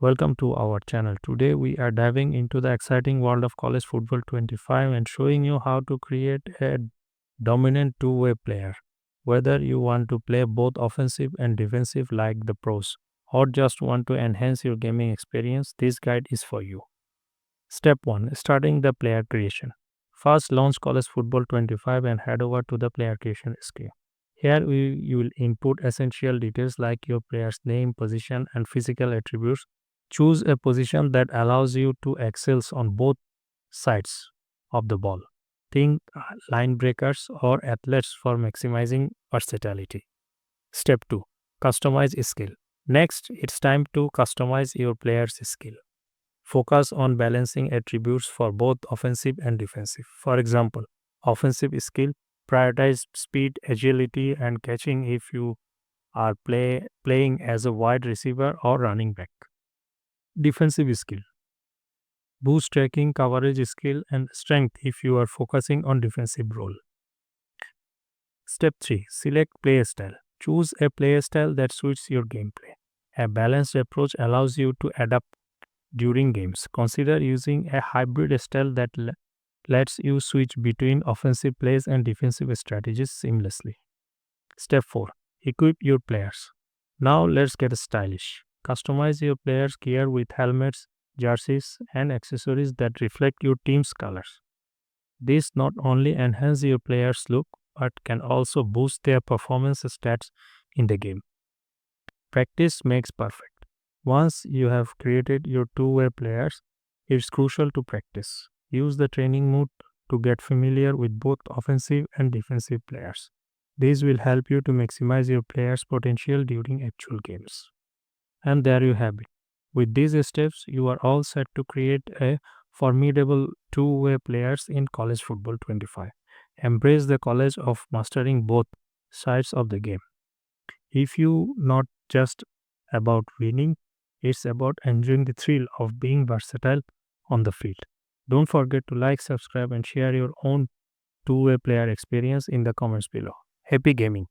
Welcome to our channel. Today we are diving into the exciting world of college football 25 and showing you how to create a dominant two-way player. Whether you want to play both offensive and defensive like the pros or just want to enhance your gaming experience, this guide is for you. Step 1. Starting the player creation. First, launch College Football 25 and head over to the player creation screen. Here you will input essential details like your player's name, position, and physical attributes. Choose a position that allows you to excel on both sides of the ball. Think line breakers or athletes for maximizing versatility. Step 2. Customize skill. Next, it's time to customize your player's skill. Focus on balancing attributes for both offensive and defensive. For example, offensive skill, prioritize speed, agility, and catching if you are playing as a wide receiver or running back. Defensive skill, boost tracking, coverage skill, and strength if you are focusing on defensive role. Step 3. Select play style. Choose a play style that suits your gameplay. A balanced approach allows you to adapt during games. Consider using a hybrid style that lets you switch between offensive plays and defensive strategies seamlessly. Step 4. Equip your players. Now let's get stylish. Customize your players' gear with helmets, jerseys, and accessories that reflect your team's colors. This not only enhances your players' look but can also boost their performance stats in the game. Practice makes perfect. Once you have created your two-way players, it's crucial to practice. Use the training mode to get familiar with both offensive and defensive players. This will help you to maximize your players' potential during actual games. And there you have it. With these steps, you are all set to create a formidable two-way players in college football 25. Embrace the college of mastering both sides of the game. If you not just about winning, it's about enjoying the thrill of being versatile on the field. Don't forget to like, subscribe, and share your own two-way player experience in the comments below. Happy gaming!